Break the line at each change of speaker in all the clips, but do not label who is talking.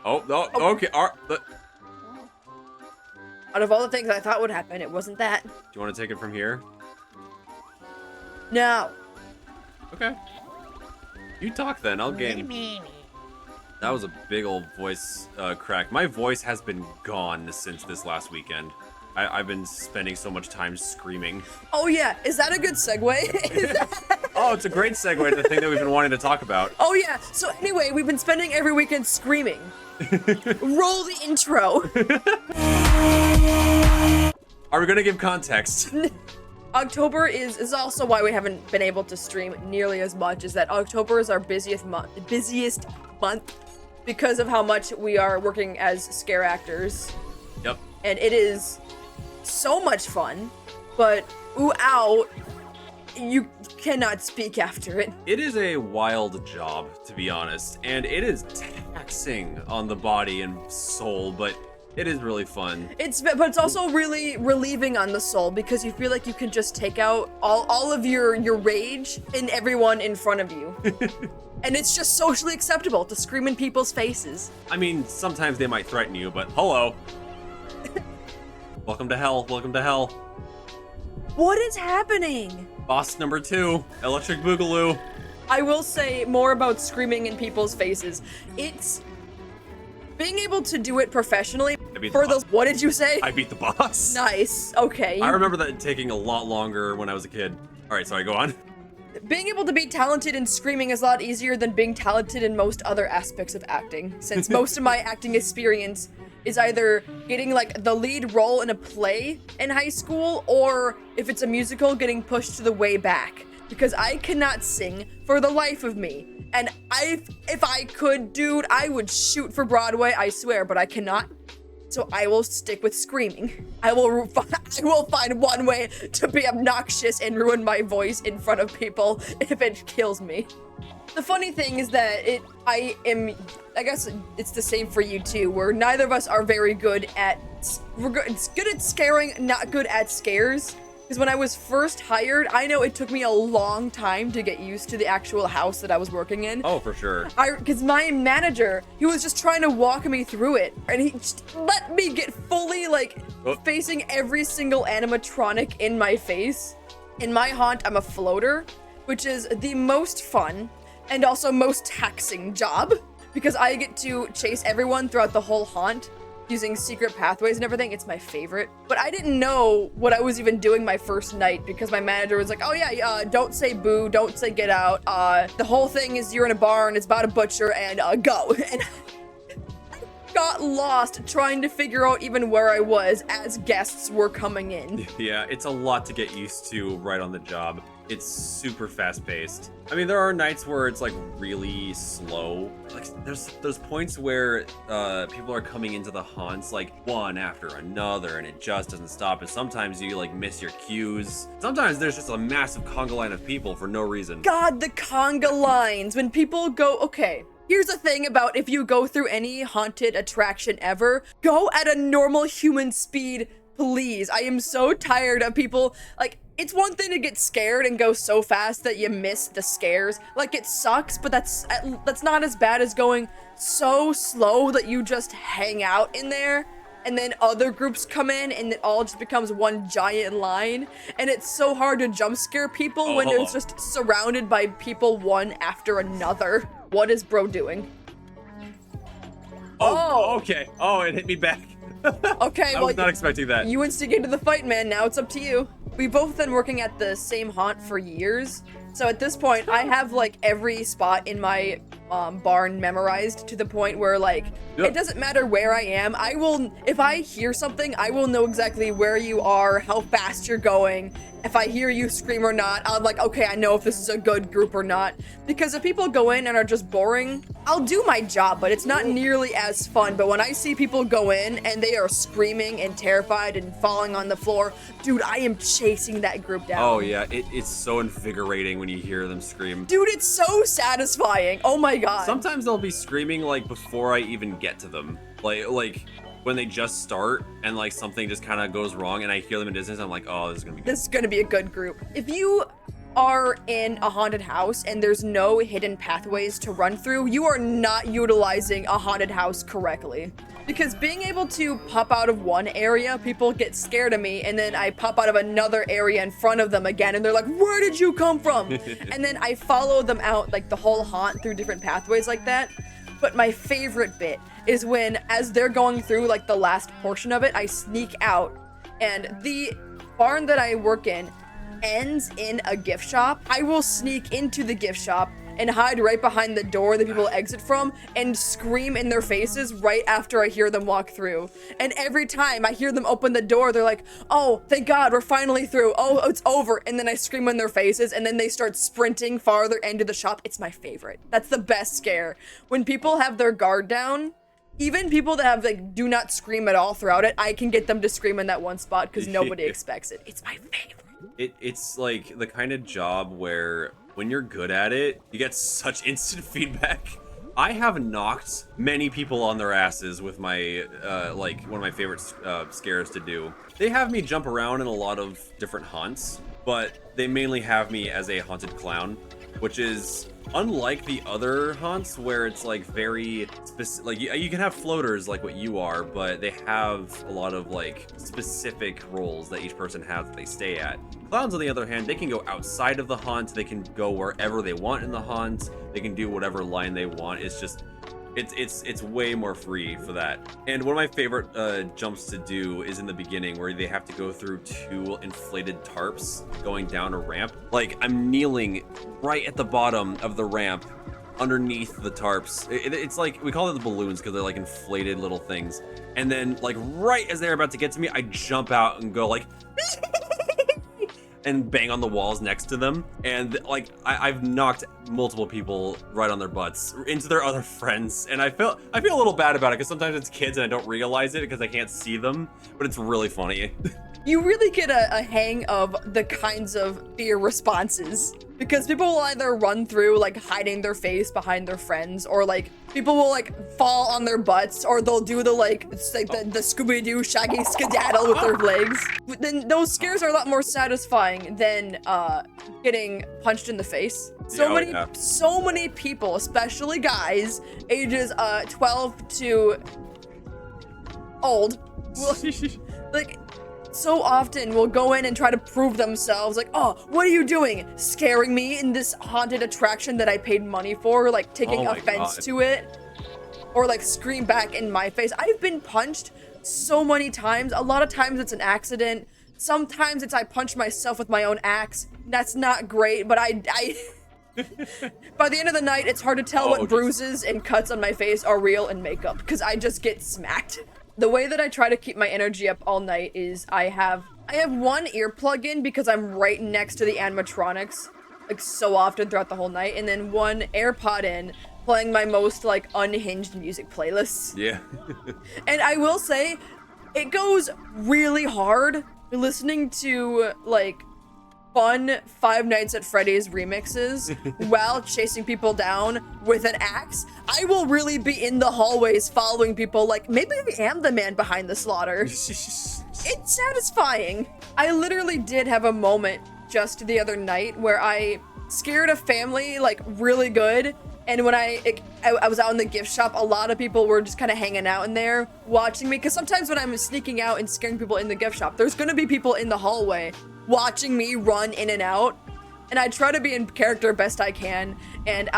Oh, no,
Oh.
okay.
Out of all the things I thought would happen, it wasn't that.
Do you want to take it from here?
No.
Okay. You talk then. I'll game. That was a big old voice crack. My voice has been gone since this last weekend. I've been spending so much time screaming.
Oh yeah, is that a good segue? Is that-
Oh, it's a great segue to the thing that we've been wanting to talk about.
Oh yeah. So anyway, we've been spending every weekend screaming. Roll the intro.
Are we gonna give context?
October is also why we haven't been able to stream nearly as much. Is that October is our busiest month because of how much we are working as scare actors,
Yep.
and it is so much fun. But ooh, ow, you cannot speak after it.
It is a wild job, to be honest, and it is taxing on the body and soul, but it is really fun.
But it's also really relieving on the soul because you feel like you can just take out all of your rage in everyone in front of you. And it's just socially acceptable to scream in people's faces.
I mean, sometimes they might threaten you, but hello. Welcome to hell, welcome to hell.
What is happening?
Boss number 2, Electric Boogaloo.
I will say more about screaming in people's faces. It's being able to do it professionally for those. What did you say?
I beat the boss.
Nice. Okay.
I remember that taking a lot longer when I was a kid. All right, sorry, go on.
Being able to be talented in screaming is a lot easier than being talented in most other aspects of acting, since most of my acting experience is either getting like the lead role in a play in high school, or if it's a musical, getting pushed to the way back. Because I cannot sing for the life of me. And if I could, dude, I would shoot for Broadway, I swear, but I cannot. So I will stick with screaming. I will find one way to be obnoxious and ruin my voice in front of people if it kills me. The funny thing is that I guess it's the same for you too, where neither of us are very good at, it's good at scaring, not good at scares. Because when I was first hired, I know it took me a long time to get used to the actual house that I was working in.
Oh, for sure.
Because my manager, he was just trying to walk me through it. And he just let me get fully, facing every single animatronic in my face. In my haunt, I'm a floater, which is the most fun and also most taxing job. Because I get to chase everyone throughout the whole haunt, using secret pathways and everything. It's my favorite. But I didn't know what I was even doing my first night because my manager was like, oh yeah, don't say boo, don't say get out. The whole thing is you're in a barn, it's about a butcher, and go. And I got lost trying to figure out even where I was as guests were coming in.
Yeah, it's a lot to get used to right on the job. It's super fast paced. I mean, there are nights where it's like really slow. Like there's points where people are coming into the haunts like one after another and it just doesn't stop. And sometimes you like miss your cues. Sometimes there's just a massive conga line of people for no reason.
God, the conga lines. When people go, okay, here's the thing about if you go through any haunted attraction ever, go at a normal human speed, please. I am so tired of people, like, it's one thing to get scared and go so fast that you miss the scares. Like, it sucks, but that's not as bad as going so slow that you just hang out in there and then other groups come in and it all just becomes one giant line. And it's so hard to jump scare people when it's just surrounded by people one after another. What is bro doing?
Oh, okay. Oh, it hit me back.
Okay,
I was not expecting that.
You instigated the fight, man. Now it's up to you. We've both been working at the same haunt for years. So at this point, I have like every spot in my barn memorized to the point where like, it doesn't matter where I am. If I hear something, I will know exactly where you are, how fast you're going. If I hear you scream or not, I'm like, okay, I know if this is a good group or not. Because if people go in and are just boring, I'll do my job, but it's not nearly as fun. But when I see people go in and they are screaming and terrified and falling on the floor, dude, I am chasing that group down.
Oh yeah, it's so invigorating when you hear them scream.
Dude, it's so satisfying. Oh my god.
Sometimes they'll be screaming like before I even get to them. Like when they just start and like something just kind of goes wrong and I hear them in distance, I'm like, oh, this is gonna be good.
This is gonna be a good group. If you are in a haunted house and there's no hidden pathways to run through, you are not utilizing a haunted house correctly. Because being able to pop out of one area, people get scared of me, and then I pop out of another area in front of them again, and they're like, where did you come from? And then I follow them out, like, the whole haunt through different pathways like that. But my favorite bit is when, as they're going through, like, the last portion of it, I sneak out, and the barn that I work in ends in a gift shop. I will sneak into the gift shop and hide right behind the door that people exit from and scream in their faces right after I hear them walk through. And every time I hear them open the door, they're like, oh, thank God, we're finally through. Oh, it's over. And then I scream in their faces, and then they start sprinting farther into the shop. It's my favorite. That's the best scare. When people have their guard down, even people that have, like, do not scream at all throughout it, I can get them to scream in that one spot because nobody expects it. It's my favorite.
It's like the kind of job where when you're good at it, you get such instant feedback. I have knocked many people on their asses with my, like, one of my favorite scares to do. They have me jump around in a lot of different haunts, but they mainly have me as a haunted clown, which is unlike the other haunts where it's like very specific. Like you can have floaters like what you are, but they have a lot of like specific roles that each person has that they stay at. Clowns, on the other hand, they can go outside of the haunt. They can go wherever they want in the haunt. They can do whatever line they want. It's just, it's way more free for that. And one of my favorite jumps to do is in the beginning where they have to go through 2 inflated tarps going down a ramp. Like, I'm kneeling right at the bottom of the ramp underneath the tarps. It's like, we call it the balloons because they're like inflated little things. And then like right as they're about to get to me, I jump out and go like and bang on the walls next to them. And like I've knocked multiple people right on their butts into their other friends, and I feel a little bad about it because sometimes it's kids and I don't realize it because I can't see them, but it's really funny.
You really get a hang of the kinds of fear responses, because people will either run through like hiding their face behind their friends, or like people will like fall on their butts, or they'll do the like, it's like the Scooby-Doo Shaggy skedaddle with their legs. Then those scares are a lot more satisfying than getting punched in the face. So many people, especially guys, ages 12 to old, will, like, so often will go in and try to prove themselves, like, oh, what are you doing? Scaring me in this haunted attraction that I paid money for, like taking offense to it, or like scream back in my face. I've been punched so many times. A lot of times it's an accident. Sometimes it's I punch myself with my own axe. That's not great, but I by the end of the night, it's hard to tell what bruises and cuts on my face are real and makeup, because I just get smacked. The way that I try to keep my energy up all night is I have one earplug in because I'm right next to the animatronics, like so often throughout the whole night, and then one AirPod in playing my most like unhinged music playlists.
Yeah.
And I will say, it goes really hard listening to like fun Five Nights at Freddy's remixes while chasing people down with an axe. I will really be in the hallways following people like, maybe I am the man behind the slaughter. It's satisfying. I literally did have a moment just the other night where I scared a family like really good, and when I was out in the gift shop, a lot of people were just kind of hanging out in there watching me, because sometimes when I'm sneaking out and scaring people in the gift shop, there's gonna be people in the hallway watching me run in and out, and I try to be in character best I can, and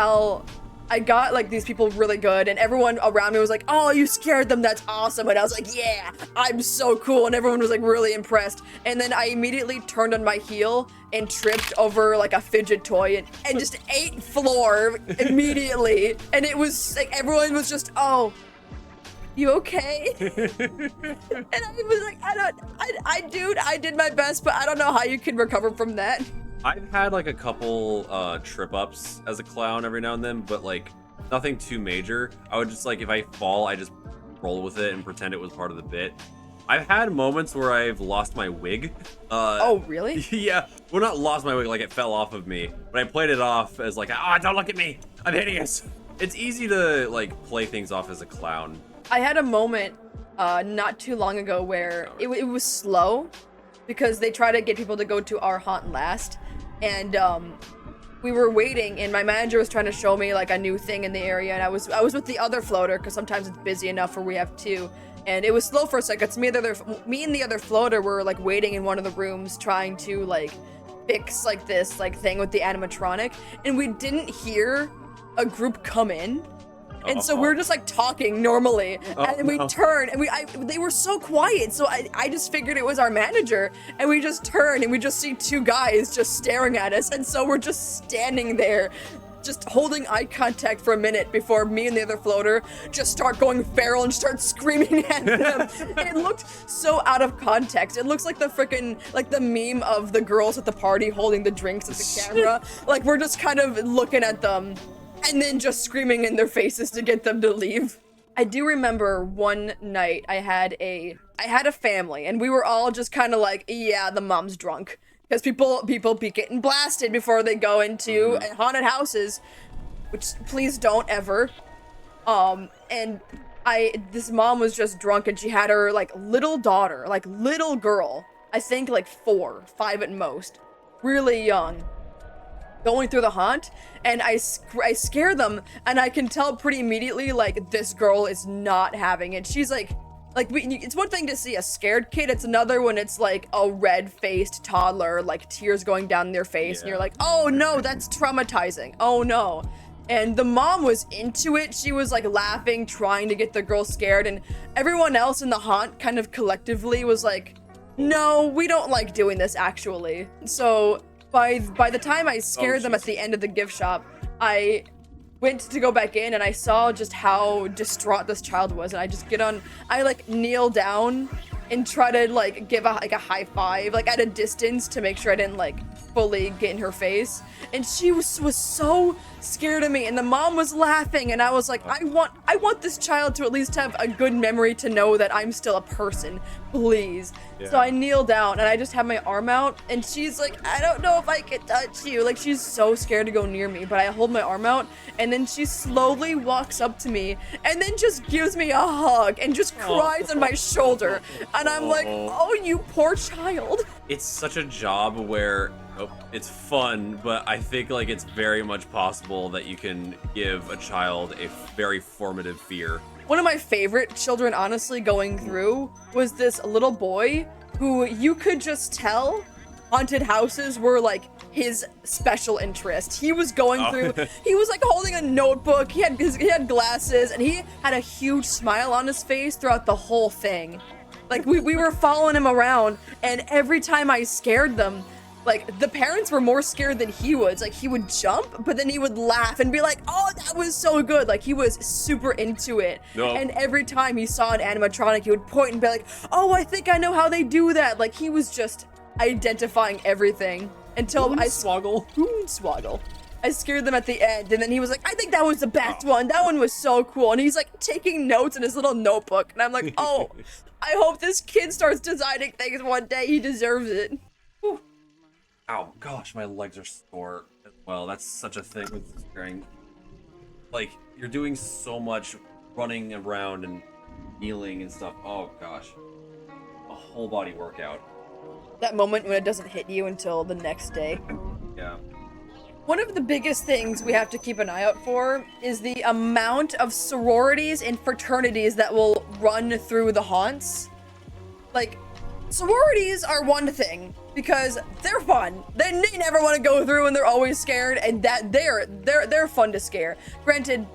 I got like these people really good, and everyone around me was like, oh, you scared them, that's awesome, and I was like, yeah, I'm so cool, and everyone was like really impressed. And then I immediately turned on my heel and tripped over like a fidget toy and just ate floor immediately, and it was like everyone was just, oh, you okay? And I was like, I did my best, but I don't know how you can recover from that.
I've had like a couple trip ups as a clown every now and then, but like nothing too major. I would just like, if I fall, I just roll with it and pretend it was part of the bit. I've had moments where I've lost my wig.
Oh, really?
Yeah, well, not lost my wig, like it fell off of me, but I played it off as like, ah, don't look at me, I'm hideous. It's easy to like play things off as a clown.
I had a moment not too long ago where it was slow, because they try to get people to go to our haunt last, and we were waiting, and my manager was trying to show me like a new thing in the area, and I was with the other floater because sometimes it's busy enough where we have two, and it was slow for a second. So me and the other floater were like waiting in one of the rooms trying to like fix like this like thing with the animatronic, and we didn't hear a group come in. And so we're just like talking normally, and we turn, and they were so quiet, so I just figured it was our manager, and we just turned, and we just see two guys just staring at us, and so we're just standing there, just holding eye contact for a minute before me and the other floater just start going feral and start screaming at them. And it looked so out of context. It looks like the freaking, like the meme of the girls at the party holding the drinks at the camera. Like we're just kind of looking at them and then just screaming in their faces to get them to leave. I do remember one night I had a family, and we were all just kind of like, yeah, the mom's drunk. Because people be getting blasted before they go into haunted houses, which please don't ever. And this mom was just drunk, and she had her like little daughter, like little girl, I think like 4, 5 at most, really young, going through the haunt, and I scare them, and I can tell pretty immediately like this girl is not having it. She's like it's one thing to see a scared kid, it's another when it's like a red-faced toddler, like tears going down their face, and you're like, oh no, that's traumatizing, oh no. And the mom was into it. She was like laughing, trying to get the girl scared, and everyone else in the haunt kind of collectively was like, no, we don't like doing this actually. So by the time I scared them at the end of the gift shop, I went to go back in, and I saw just how distraught this child was, and I like kneel down and try to like give a high five like at a distance to make sure I didn't like fully get in her face, and she was so scared of me, and the mom was laughing, and I was like, I want this child to at least have a good memory to know that I'm still a person, please. So I kneel down, and I just have my arm out, and she's like, I don't know if I can touch you, like she's so scared to go near me, but I hold my arm out, and then she slowly walks up to me and then just gives me a hug and just cries on my shoulder, and I'm like, oh, you poor child.
It's such a job where it's fun, but I think like it's very much possible that you can give a child a very formative fear.
One of my favorite children, honestly, going through was this little boy who you could just tell haunted houses were like his special interest. He was going through, he was like holding a notebook, he had glasses, and he had a huge smile on his face throughout the whole thing. Like we were following him around, and every time I scared them, like the parents were more scared than he was. Like he would jump, but then he would laugh and be like, oh, that was so good. Like he was super into it. And every time he saw an animatronic, he would point and be like, oh, I think I know how they do that. Like he was just identifying everything until Swoggle. I scared them at the end, and then he was like, I think that was the best one. That one was so cool. And he's like taking notes in his little notebook, and I'm like, oh, I hope this kid starts designing things one day. He deserves it. Whew.
Ow, gosh, my legs are sore as well. That's such a thing with scaring. Like, you're doing so much running around and kneeling and stuff. Oh gosh, a whole body workout.
That moment when it doesn't hit you until the next day.
Yeah.
One of the biggest things we have to keep an eye out for is the amount of sororities and fraternities that will run through the haunts. Like, sororities are one thing because they're fun. They never want to go through, and they're always scared, and that they're fun to scare. Granted,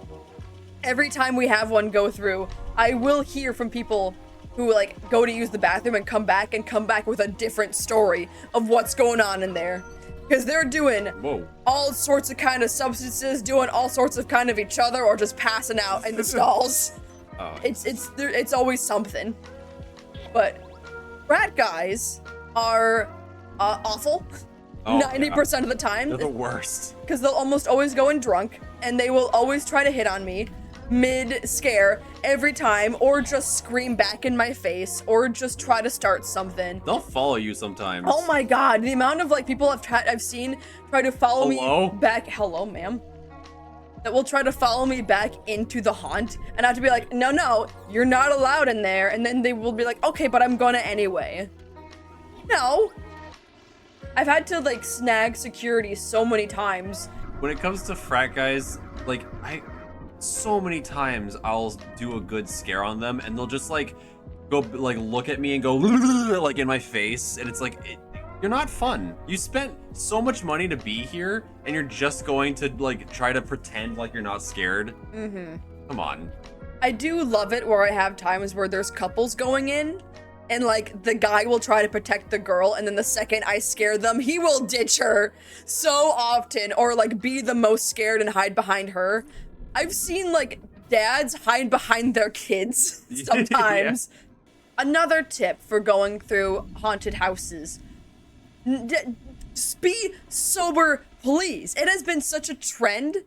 every time we have one go through, I will hear from people who like go to use the bathroom and come back with a different story of what's going on in there. Because they're doing all sorts of kind of substances, doing all sorts of kind of each other, or just passing out in the stalls. It's always something. But frat guys are awful 90% of the time.
They're the worst.
Because they'll almost always go in drunk, and they will always try to hit on me mid-scare every time, or just scream back in my face, or just try to start something.
They'll follow you sometimes.
Oh my god, the amount of like people I've seen try to follow me back. Hello, ma'am. That will try to follow me back into the haunt, and I have to be like, no, you're not allowed in there. And then they will be like, okay, but I'm gonna anyway. No. I've had to like snag security so many times.
When it comes to frat guys, like so many times I'll do a good scare on them and they'll just like go like look at me and go like in my face, and it's like you're not fun. You spent so much money to be here and you're just going to like try to pretend like you're not scared. Come on.
I do love it where I have times where there's couples going in and like the guy will try to protect the girl, and then the second I scare them, he will ditch her so often, or like be the most scared and hide behind her. I've seen like dads hide behind their kids sometimes. Yeah. Another tip for going through haunted houses: just be sober, please. It has been such a trend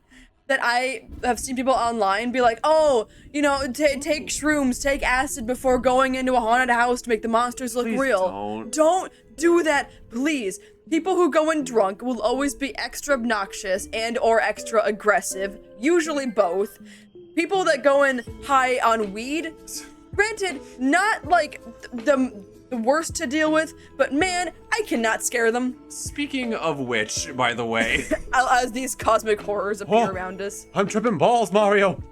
that I have seen people online be like, oh, you know, take shrooms, take acid before going into a haunted house to make the monsters look
Please
real. Don't do that, please. People who go in drunk will always be extra obnoxious and or extra aggressive, usually both. People that go in high on weed, granted, not like the worst to deal with, but man, I cannot scare them.
Speaking of which, by the way,
as these cosmic horrors appear around us.
I'm tripping balls, Mario.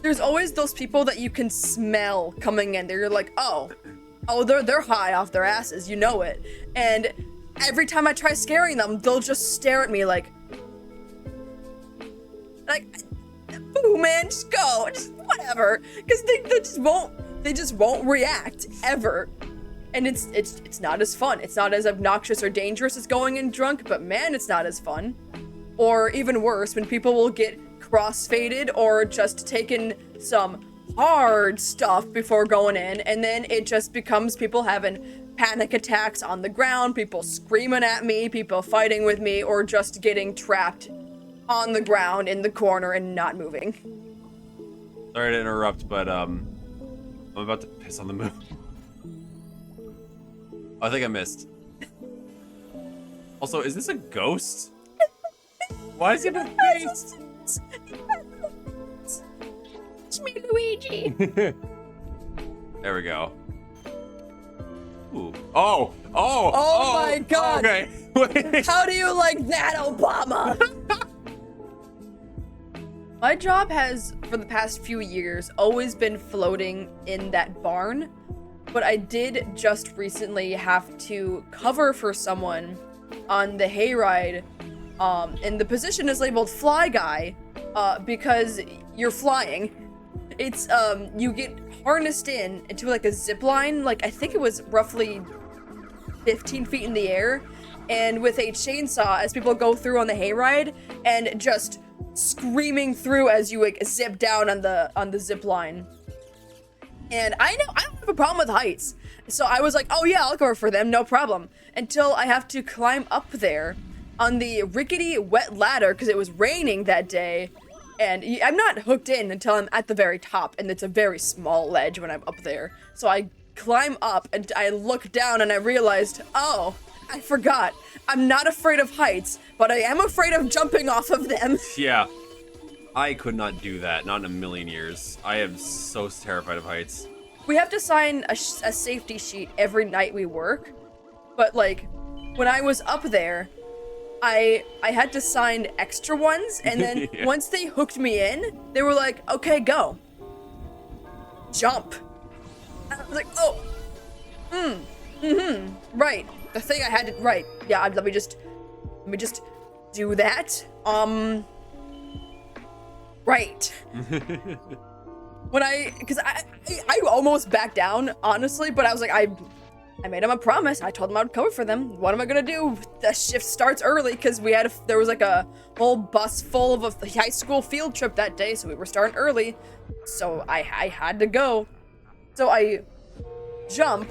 There's always those people that you can smell coming in. They're like, oh, they're high off their asses, you know it. And every time I try scaring them, they'll just stare at me like, boo, man, just go, just whatever, because they just won't react ever. And it's not as fun. It's not as obnoxious or dangerous as going in drunk, but man, it's not as fun. Or even worse, when people will get crossfaded or just taking some hard stuff before going in, and then it just becomes people having panic attacks on the ground, people screaming at me, people fighting with me, or just getting trapped on the ground in the corner and not moving.
Sorry to interrupt, but I'm about to piss on the moon. I think I missed. Also, is this a ghost? Why does he have a face?
It's me, Luigi.
There we go. Ooh.
Oh my god.
Okay.
How do you like that, Obama? My job has, for the past few years, always been floating in that barn, but I did just recently have to cover for someone on the hayride, and the position is labeled fly guy, because you're flying. It's, you get harnessed into like a zip line, like I think it was roughly 15 feet in the air, and with a chainsaw as people go through on the hayride, and just screaming through as you like zip down on the zip line. And I don't have a problem with heights, so I was like, oh yeah, I'll go for them, no problem, until I have to climb up there on the rickety wet ladder because it was raining that day, and I'm not hooked in until I'm at the very top, and it's a very small ledge when I'm up there. So I climb up and I look down and I realized, oh, I forgot. I'm not afraid of heights, but I am afraid of jumping off of them.
Yeah. I could not do that. Not in a million years. I am so terrified of heights.
We have to sign a safety sheet every night we work. But, like, when I was up there, I had to sign extra ones. And then
Yeah.
Once they hooked me in, they were like, okay, go. Jump. And I was like, oh. Right. The thing I had to, right. Yeah, let me just do that. Right. Because I almost backed down, honestly, but I was like, I made them a promise. I told them I would cover for them. What am I gonna do? The shift starts early because there was like a whole bus full of a high school field trip that day, so we were starting early. So I had to go. So I jump,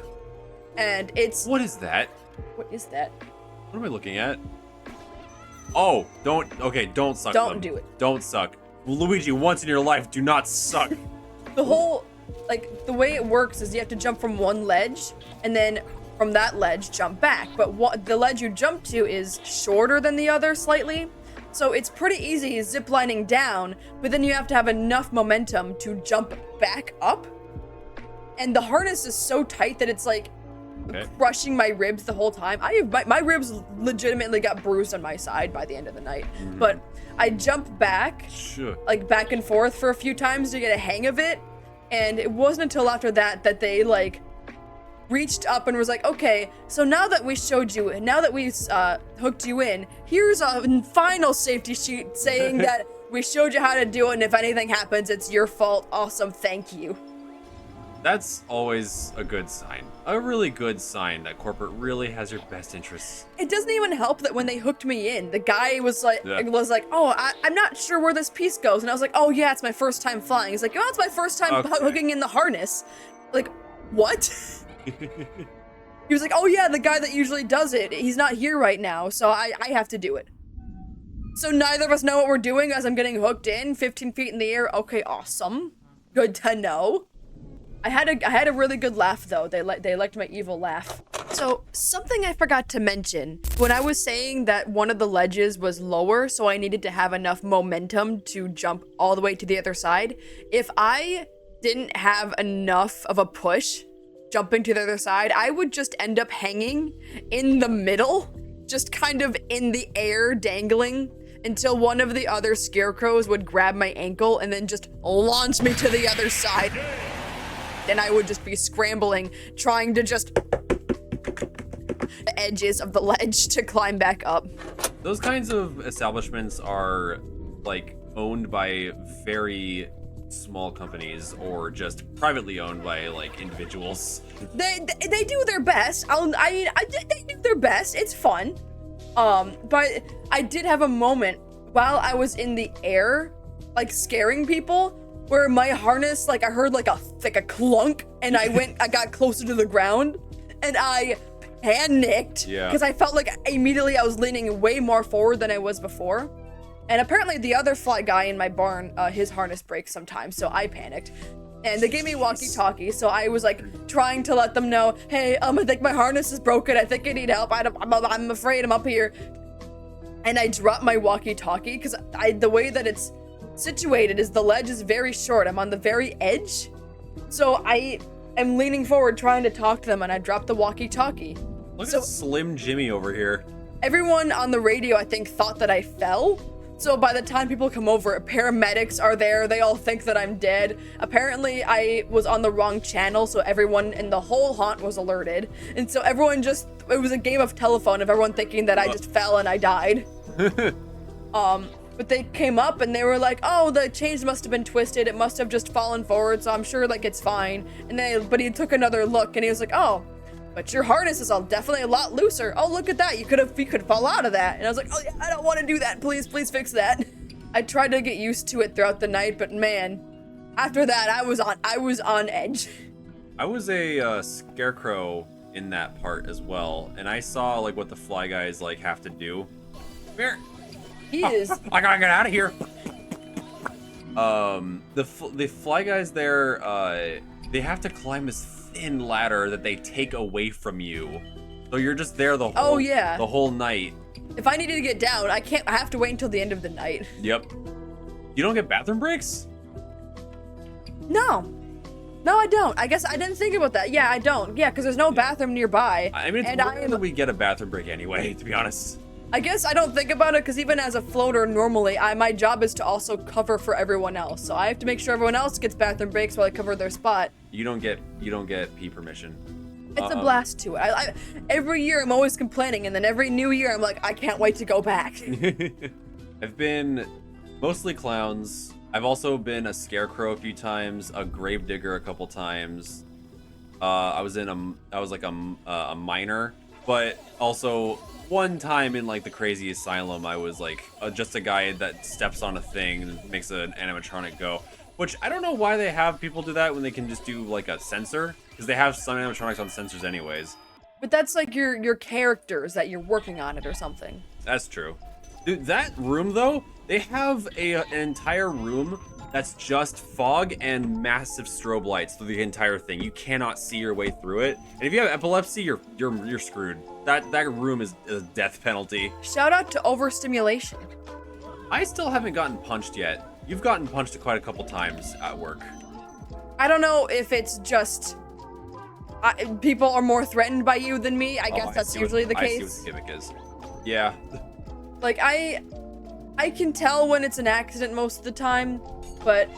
and it's...
What is that?
What is that?
What am I looking at? Oh, don't suck.
Don't do it.
Don't suck. Luigi, once in your life, do not suck.
The whole, like, the way it works is you have to jump from one ledge, and then from that ledge, jump back. But the ledge you jump to is shorter than the other slightly, so it's pretty easy ziplining down, but then you have to have enough momentum to jump back up. And the harness is so tight that it's like,
Okay.
crushing my ribs the whole time. My ribs legitimately got bruised on my side by the end of the night. But I jumped back,
Sure.
like back and forth for a few times to get a hang of it. And it wasn't until after that that they like reached up and was like, okay, so now that we showed you, and now that we hooked you in, here's a final safety sheet saying that we showed you how to do it, and if anything happens, it's your fault. Awesome, thank you.
That's always a good sign. A really good sign that corporate really has your best interests.
It doesn't even help that when they hooked me in, the guy was like, oh, I'm not sure where this piece goes, and I was like, oh yeah, it's my first time flying. He's like, oh, it's my first time hooking in the harness. Like, what? He was like, oh yeah, the guy that usually does it, he's not here right now, so I have to do it. So neither of us know what we're doing as I'm getting hooked in, 15 feet in the air. Okay, awesome. Good to know. I had a really good laugh though. They liked my evil laugh. So something I forgot to mention when I was saying that one of the ledges was lower, so I needed to have enough momentum to jump all the way to the other side. If I didn't have enough of a push jumping to the other side, I would just end up hanging in the middle, just kind of in the air dangling until one of the other scarecrows would grab my ankle and then just launch me to the other side. And I would just be scrambling, trying to just the edges of the ledge to climb back up.
Those kinds of establishments are like owned by very small companies or just privately owned by like individuals.
They do their best. They do their best. It's fun. But I did have a moment while I was in the air, like scaring people, where my harness, like I heard like a clunk, and I got closer to the ground, and I panicked because I felt like immediately I was leaning way more forward than I was before. And apparently the other fly guy in my barn, his harness breaks sometimes, so I panicked. And they gave me walkie-talkie, so I was like trying to let them know, hey, I think my harness is broken. I think I need help. I'm afraid I'm up here. And I dropped my walkie-talkie because the way that it's situated is the ledge is very short. I'm on the very edge. So I am leaning forward trying to talk to them, and I dropped the walkie-talkie.
Look at Slim Jimmy over here.
Everyone on the radio, I think, thought that I fell. So by the time people come over, paramedics are there. They all think that I'm dead. Apparently, I was on the wrong channel, so everyone in the whole haunt was alerted. And so everyone it was a game of telephone of everyone thinking that I just fell and I died. But they came up and they were like, oh, the chains must have been twisted. It must have just fallen forward, so I'm sure like it's fine. But he took another look and he was like, oh, but your harness is definitely a lot looser. Oh, look at that. You could fall out of that. And I was like, oh yeah, I don't want to do that. Please fix that. I tried to get used to it throughout the night, but man, after that, I was on edge.
I was a scarecrow in that part as well, and I saw like what the fly guys like have to do. Come here.
He is.
I gotta get out of here. The fly guys there, they have to climb this thin ladder that they take away from you, so you're just there the whole night.
If I needed to get down, I have to wait until the end of the night.
Yep. You don't get bathroom breaks?
No, I don't. I guess I didn't think about that. Yeah, I don't. Yeah, because there's no bathroom nearby.
I mean, it's rare that we get a bathroom break anyway, to be honest.
I guess I don't think about it because even as a floater normally, my job is to also cover for everyone else. So I have to make sure everyone else gets bathroom breaks while I cover their spot.
You don't get pee permission.
It's a blast to it. Every year I'm always complaining, and then every new year I'm like, I can't wait to go back.
I've been mostly clowns. I've also been a scarecrow a few times, a gravedigger a couple times. I was like a miner, but also one time in like the crazy asylum, I was like just a guy that steps on a thing and makes an animatronic go. Which I don't know why they have people do that when they can just do like a sensor, because they have some animatronics on sensors anyways.
But that's like your characters that you're working on it or something.
That's true. Dude, that room though, they have an entire room that's just fog and massive strobe lights through the entire thing. You cannot see your way through it. And if you have epilepsy, you're screwed. That room is a death penalty.
Shout out to overstimulation.
I still haven't gotten punched yet. You've gotten punched quite a couple times at work.
I don't know if it's just people are more threatened by you than me. I guess that's usually the case.
I see what the gimmick is. Yeah.
Like, I can tell when it's an accident most of the time, but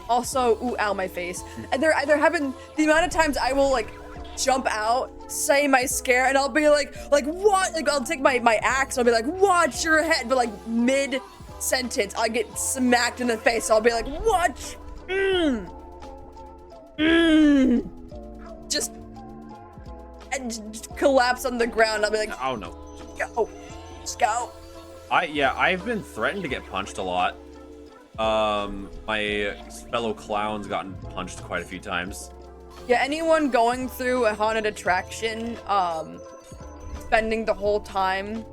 also, ooh, ow, my face. And there haven't, the amount of times I will, like, jump out, say my scare, and I'll be like, what? Like, I'll take my axe, I'll be like, watch your head, but, like, mid-sentence, I'll get smacked in the face, so I'll be like, watch, just, and just collapse on the ground, I'll be like,
oh no.
go, just go.
I've been threatened to get punched a lot. My fellow clowns gotten punched quite a few times.
Yeah, anyone going through a haunted attraction, spending the whole time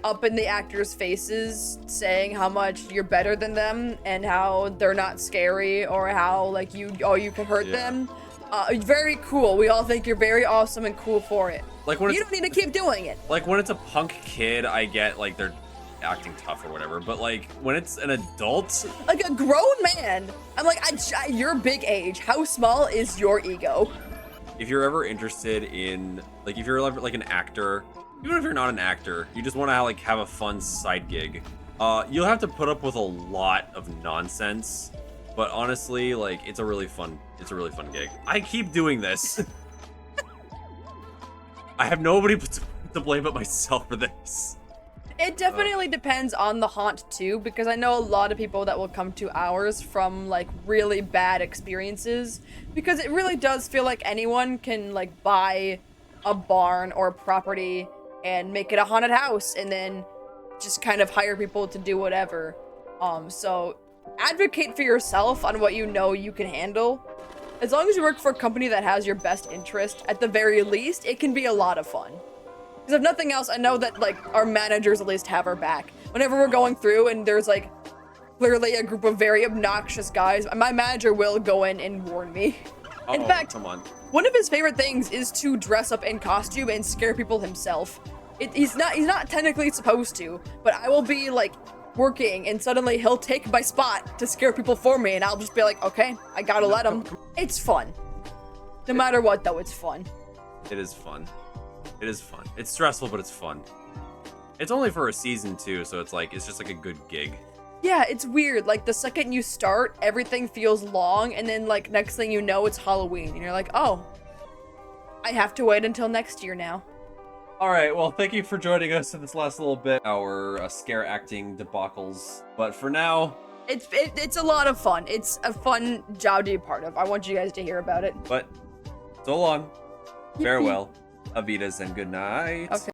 up in the actors' faces saying how much you're better than them and how they're not scary or how, like, you can hurt them. Very cool. We all think you're very awesome and cool for it.
Like when
you don't need to keep doing it.
Like when it's a punk kid, I get like they're acting tough or whatever, but like when it's an adult,
like a grown man, I'm like, your big age, how small is your ego?
If you're ever interested in, like, if you're like an actor, even if you're not an actor, you just want to like have a fun side gig, you'll have to put up with a lot of nonsense, but honestly, like, it's a really fun gig. I keep doing this. I have nobody to blame but myself for this.
It definitely depends on the haunt too, because I know a lot of people that will come to ours from like really bad experiences, because it really does feel like anyone can like buy a barn or a property and make it a haunted house and then just kind of hire people to do whatever. So advocate for yourself on what you know you can handle. As long as you work for a company that has your best interest, at the very least, it can be a lot of fun. Because if nothing else, I know that, like, our managers at least have our back. Whenever we're going through and there's, like, clearly a group of very obnoxious guys, my manager will go in and warn me. In fact,
come on.
One of his favorite things is to dress up in costume and scare people himself. He's not technically supposed to, but I will be, like, working and suddenly he'll take my spot to scare people for me and I'll just be like, okay, I gotta let him. It's fun. No matter what, though, it's fun.
It is fun. It is fun. It's stressful, but it's fun. It's only for a season too, so it's like, it's just like a good gig.
Yeah, it's weird. Like the second you start, everything feels long, and then like next thing you know, it's Halloween, and you're like, oh, I have to wait until next year now.
All right, well, thank you for joining us in this last little bit, our scare acting debacles. But for now,
it's a lot of fun. It's a fun job to be part of. I want you guys to hear about it.
But so long, farewell. Avitas and good night.
Okay.